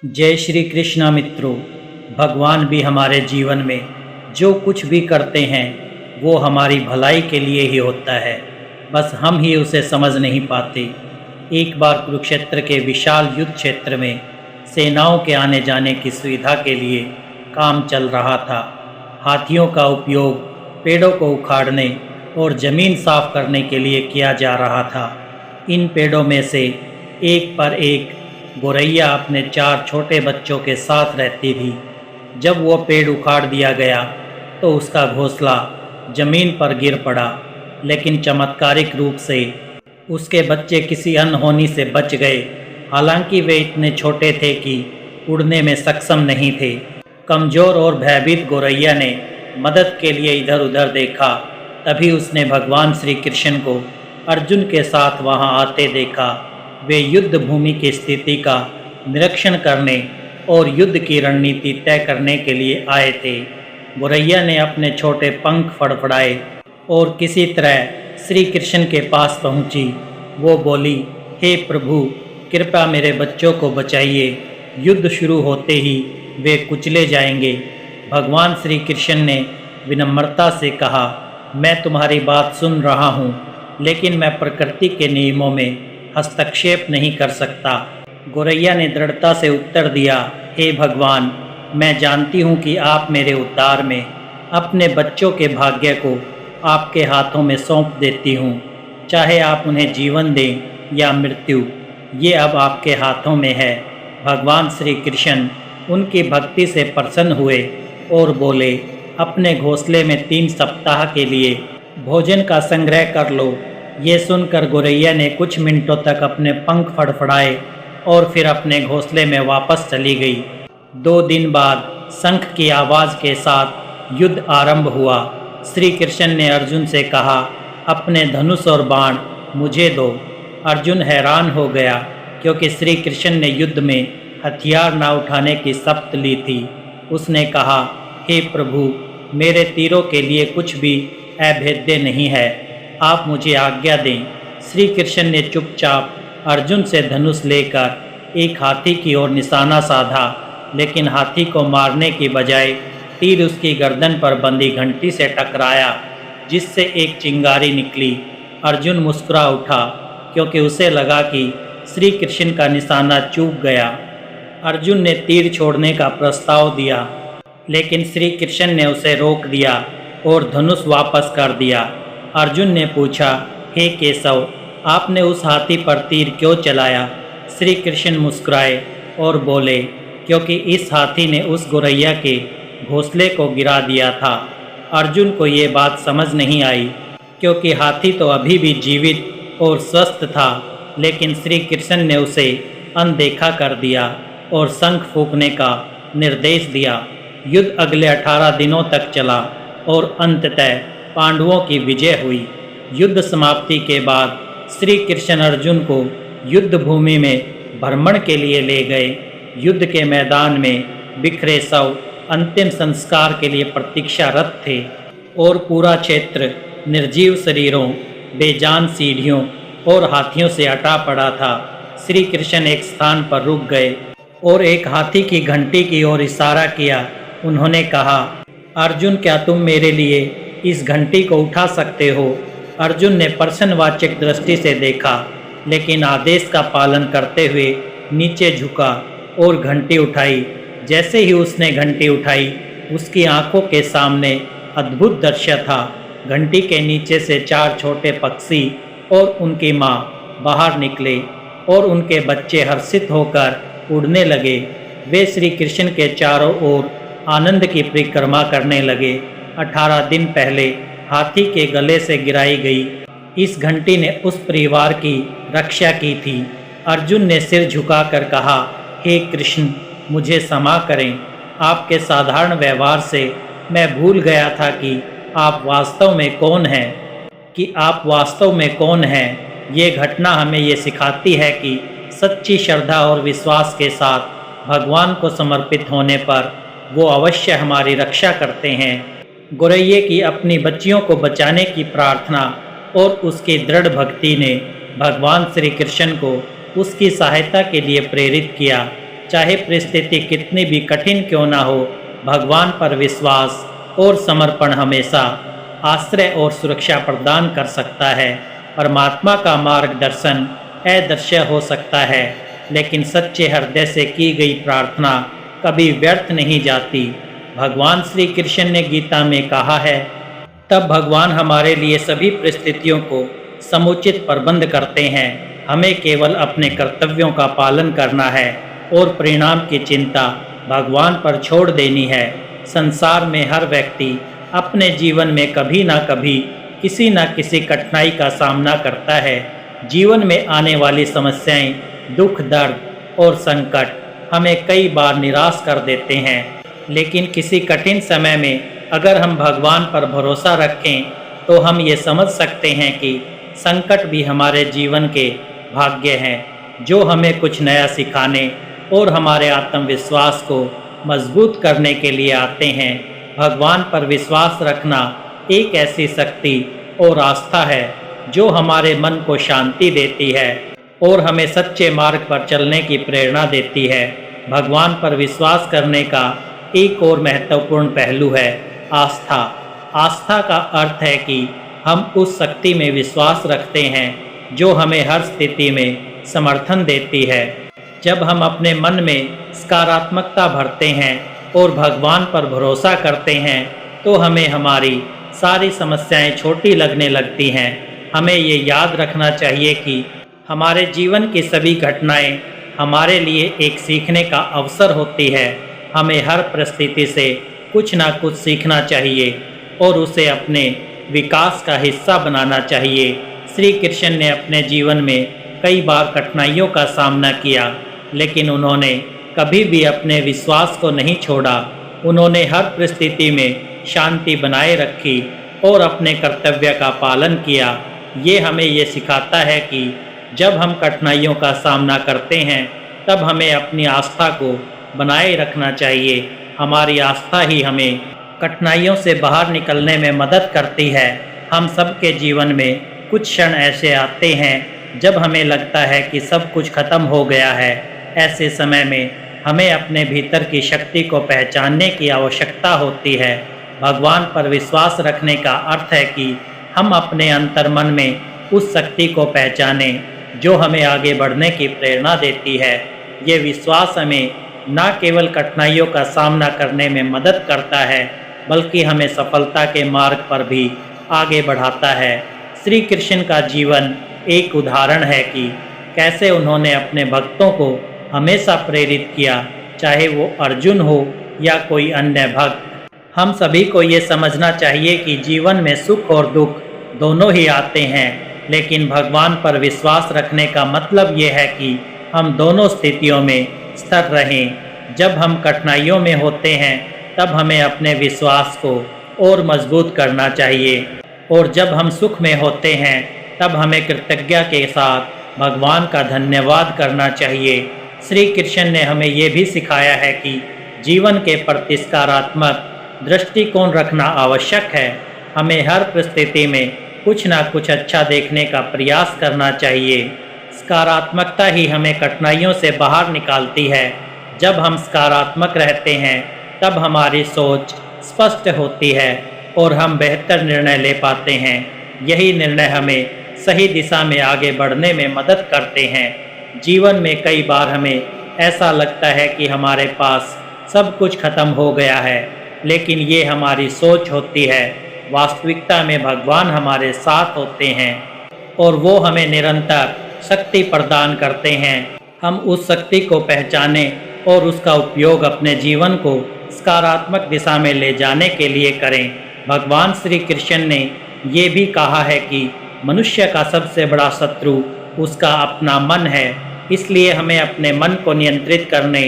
जय श्री कृष्णा मित्रों। भगवान भी हमारे जीवन में जो कुछ भी करते हैं वो हमारी भलाई के लिए ही होता है, बस हम ही उसे समझ नहीं पाते। एक बार कुरुक्षेत्र के विशाल युद्ध क्षेत्र में सेनाओं के आने जाने की सुविधा के लिए काम चल रहा था। हाथियों का उपयोग पेड़ों को उखाड़ने और ज़मीन साफ करने के लिए किया जा रहा था। इन पेड़ों में से एक पर एक गोरैया अपने 4 छोटे बच्चों के साथ रहती थी। जब वो पेड़ उखाड़ दिया गया तो उसका घोंसला जमीन पर गिर पड़ा, लेकिन चमत्कारिक रूप से उसके बच्चे किसी अनहोनी से बच गए। हालांकि वे इतने छोटे थे कि उड़ने में सक्षम नहीं थे। कमज़ोर और भयभीत गोरैया ने मदद के लिए इधर उधर देखा। तभी उसने भगवान श्री कृष्ण को अर्जुन के साथ वहां आते देखा। वे युद्ध भूमि की स्थिति का निरीक्षण करने और युद्ध की रणनीति तय करने के लिए आए थे। गोरैया ने अपने छोटे पंख फड़फड़ाए और किसी तरह श्री कृष्ण के पास पहुंची। वो बोली, हे प्रभु, कृपया मेरे बच्चों को बचाइए। युद्ध शुरू होते ही वे कुचले जाएंगे। भगवान श्री कृष्ण ने विनम्रता से कहा, मैं तुम्हारी बात सुन रहा हूँ, लेकिन मैं प्रकृति के नियमों में हस्तक्षेप नहीं कर सकता। गोरैया ने दृढ़ता से उत्तर दिया, हे भगवान, मैं जानती हूँ कि आप मेरे उद्धार में अपने बच्चों के भाग्य को आपके हाथों में सौंप देती हूँ। चाहे आप उन्हें जीवन दें या मृत्यु, ये अब आपके हाथों में है। भगवान श्री कृष्ण उनकी भक्ति से प्रसन्न हुए और बोले, अपने घोंसले में 3 सप्ताह के लिए भोजन का संग्रह कर लो। ये सुनकर गोरैया ने कुछ मिनटों तक अपने पंख फड़फड़ाए और फिर अपने घोंसले में वापस चली गई। 2 दिन बाद शंख की आवाज़ के साथ युद्ध आरंभ हुआ। श्री कृष्ण ने अर्जुन से कहा, अपने धनुष और बाण मुझे दो। अर्जुन हैरान हो गया, क्योंकि श्री कृष्ण ने युद्ध में हथियार न उठाने की शपथ ली थी। उसने कहा, हे प्रभु, मेरे तीरों के लिए कुछ भी अभेद्य नहीं है, आप मुझे आज्ञा दें। श्री कृष्ण ने चुपचाप अर्जुन से धनुष लेकर एक हाथी की ओर निशाना साधा, लेकिन हाथी को मारने की बजाय तीर उसकी गर्दन पर बंधी घंटी से टकराया, जिससे एक चिंगारी निकली। अर्जुन मुस्कुरा उठा, क्योंकि उसे लगा कि श्री कृष्ण का निशाना चूक गया। अर्जुन ने तीर छोड़ने का प्रस्ताव दिया, लेकिन श्री कृष्ण ने उसे रोक दिया और धनुष वापस कर दिया। अर्जुन ने पूछा, हे केशव, आपने उस हाथी पर तीर क्यों चलाया? श्री कृष्ण मुस्कुराए और बोले, क्योंकि इस हाथी ने उस गोरैया के घोंसले को गिरा दिया था। अर्जुन को ये बात समझ नहीं आई, क्योंकि हाथी तो अभी भी जीवित और स्वस्थ था, लेकिन श्री कृष्ण ने उसे अनदेखा कर दिया और शंख फूंकने का निर्देश दिया। युद्ध अगले 18 दिनों तक चला और अंततः पांडवों की विजय हुई। युद्ध समाप्ति के बाद श्री कृष्ण अर्जुन को युद्ध भूमि में भ्रमण के लिए ले गए। युद्ध के मैदान में बिखरे शव अंतिम संस्कार के लिए प्रतीक्षारत थे और पूरा क्षेत्र निर्जीव शरीरों, बेजान सीढ़ियों और हाथियों से अटा पड़ा था। श्री कृष्ण एक स्थान पर रुक गए और एक हाथी की घंटी की ओर इशारा किया। उन्होंने कहा, अर्जुन, क्या तुम मेरे लिए इस घंटी को उठा सकते हो? अर्जुन ने प्रश्नवाचक दृष्टि से देखा, लेकिन आदेश का पालन करते हुए नीचे झुका और घंटी उठाई। जैसे ही उसने घंटी उठाई, उसकी आंखों के सामने अद्भुत दृश्य था। घंटी के नीचे से 4 छोटे पक्षी और उनकी माँ बाहर निकले और उनके बच्चे हर्षित होकर उड़ने लगे। वे श्री कृष्ण के चारों ओर आनंद की परिक्रमा करने लगे। 18 दिन पहले हाथी के गले से गिराई गई इस घंटी ने उस परिवार की रक्षा की थी। अर्जुन ने सिर झुकाकर कहा, हे कृष्ण, मुझे क्षमा करें। आपके साधारण व्यवहार से मैं भूल गया था कि आप वास्तव में कौन हैं। ये घटना हमें ये सिखाती है कि सच्ची श्रद्धा और विश्वास के साथ भगवान को समर्पित होने पर वो अवश्य हमारी रक्षा करते हैं। गोरैये की अपनी बच्चियों को बचाने की प्रार्थना और उसकी दृढ़ भक्ति ने भगवान श्री कृष्ण को उसकी सहायता के लिए प्रेरित किया। चाहे परिस्थिति कितनी भी कठिन क्यों ना हो, भगवान पर विश्वास और समर्पण हमेशा आश्रय और सुरक्षा प्रदान कर सकता है। परमात्मा का मार्गदर्शन अदृश्य हो सकता है, लेकिन सच्चे हृदय से की गई प्रार्थना कभी व्यर्थ नहीं जाती। भगवान श्री कृष्ण ने गीता में कहा है, तब भगवान हमारे लिए सभी परिस्थितियों को समुचित प्रबंध करते हैं। हमें केवल अपने कर्तव्यों का पालन करना है और परिणाम की चिंता भगवान पर छोड़ देनी है। संसार में हर व्यक्ति अपने जीवन में कभी ना कभी किसी न किसी कठिनाई का सामना करता है। जीवन में आने वाली समस्याएं, दुख, दर्द और संकट हमें कई बार निराश कर देते हैं, लेकिन किसी कठिन समय में अगर हम भगवान पर भरोसा रखें तो हम ये समझ सकते हैं कि संकट भी हमारे जीवन के भाग्य हैं, जो हमें कुछ नया सिखाने और हमारे आत्मविश्वास को मजबूत करने के लिए आते हैं। भगवान पर विश्वास रखना एक ऐसी शक्ति और आस्था है जो हमारे मन को शांति देती है और हमें सच्चे मार्ग पर चलने की प्रेरणा देती है। भगवान पर विश्वास करने का एक और महत्वपूर्ण पहलू है आस्था। आस्था का अर्थ है कि हम उस शक्ति में विश्वास रखते हैं जो हमें हर स्थिति में समर्थन देती है। जब हम अपने मन में सकारात्मकता भरते हैं और भगवान पर भरोसा करते हैं तो हमें हमारी सारी समस्याएं छोटी लगने लगती हैं। हमें ये याद रखना चाहिए कि हमारे जीवन की सभी घटनाएं हमारे लिए एक सीखने का अवसर होती है। हमें हर परिस्थिति से कुछ ना कुछ सीखना चाहिए और उसे अपने विकास का हिस्सा बनाना चाहिए। श्री कृष्ण ने अपने जीवन में कई बार कठिनाइयों का सामना किया, लेकिन उन्होंने कभी भी अपने विश्वास को नहीं छोड़ा। उन्होंने हर परिस्थिति में शांति बनाए रखी और अपने कर्तव्य का पालन किया। ये हमें ये सिखाता है कि जब हम कठिनाइयों का सामना करते हैं तब हमें अपनी आस्था को बनाए रखना चाहिए। हमारी आस्था ही हमें कठिनाइयों से बाहर निकलने में मदद करती है। हम सबके जीवन में कुछ क्षण ऐसे आते हैं जब हमें लगता है कि सब कुछ खत्म हो गया है। ऐसे समय में हमें अपने भीतर की शक्ति को पहचानने की आवश्यकता होती है। भगवान पर विश्वास रखने का अर्थ है कि हम अपने अंतर्मन में उस शक्ति को पहचानें जो हमें आगे बढ़ने की प्रेरणा देती है। ये विश्वास हमें न केवल कठिनाइयों का सामना करने में मदद करता है, बल्कि हमें सफलता के मार्ग पर भी आगे बढ़ाता है। श्री कृष्ण का जीवन एक उदाहरण है कि कैसे उन्होंने अपने भक्तों को हमेशा प्रेरित किया, चाहे वो अर्जुन हो या कोई अन्य भक्त। हम सभी को ये समझना चाहिए कि जीवन में सुख और दुख दोनों ही आते हैं, लेकिन भगवान पर विश्वास रखने का मतलब ये है कि हम दोनों स्थितियों में स्थिर रहें। जब हम कठिनाइयों में होते हैं तब हमें अपने विश्वास को और मजबूत करना चाहिए, और जब हम सुख में होते हैं तब हमें कृतज्ञता के साथ भगवान का धन्यवाद करना चाहिए। श्री कृष्ण ने हमें ये भी सिखाया है कि जीवन के प्रति सकारात्मक दृष्टिकोण रखना आवश्यक है। हमें हर परिस्थिति में कुछ ना कुछ अच्छा देखने का प्रयास करना चाहिए। सकारात्मकता ही हमें कठिनाइयों से बाहर निकालती है। जब हम सकारात्मक रहते हैं तब हमारी सोच स्पष्ट होती है और हम बेहतर निर्णय ले पाते हैं। यही निर्णय हमें सही दिशा में आगे बढ़ने में मदद करते हैं। जीवन में कई बार हमें ऐसा लगता है कि हमारे पास सब कुछ खत्म हो गया है, लेकिन ये हमारी सोच होती है। वास्तविकता में भगवान हमारे साथ होते हैं और वो हमें निरंतर शक्ति प्रदान करते हैं। हम उस शक्ति को पहचानें और उसका उपयोग अपने जीवन को सकारात्मक दिशा में ले जाने के लिए करें। भगवान श्री कृष्ण ने ये भी कहा है कि मनुष्य का सबसे बड़ा शत्रु उसका अपना मन है, इसलिए हमें अपने मन को नियंत्रित करने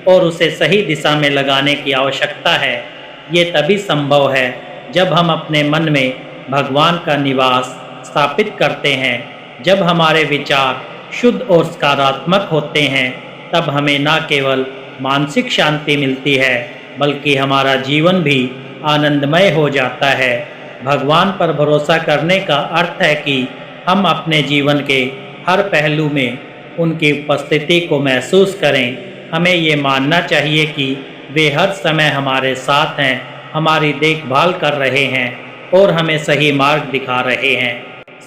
और उसे सही दिशा में लगाने की आवश्यकता है। ये तभी संभव है जब हम अपने मन में भगवान का निवास स्थापित करते हैं। जब हमारे विचार शुद्ध और सकारात्मक होते हैं तब हमें न केवल मानसिक शांति मिलती है, बल्कि हमारा जीवन भी आनंदमय हो जाता है। भगवान पर भरोसा करने का अर्थ है कि हम अपने जीवन के हर पहलू में उनकी उपस्थिति को महसूस करें। हमें ये मानना चाहिए कि वे हर समय हमारे साथ हैं, हमारी देखभाल कर रहे हैं और हमें सही मार्ग दिखा रहे हैं।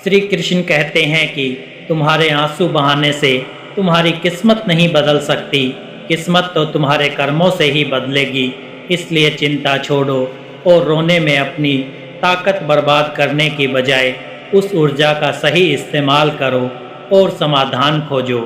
श्री कृष्ण कहते हैं कि तुम्हारे आंसू बहाने से तुम्हारी किस्मत नहीं बदल सकती, किस्मत तो तुम्हारे कर्मों से ही बदलेगी। इसलिए चिंता छोड़ो और रोने में अपनी ताकत बर्बाद करने की बजाय उस ऊर्जा का सही इस्तेमाल करो और समाधान खोजो।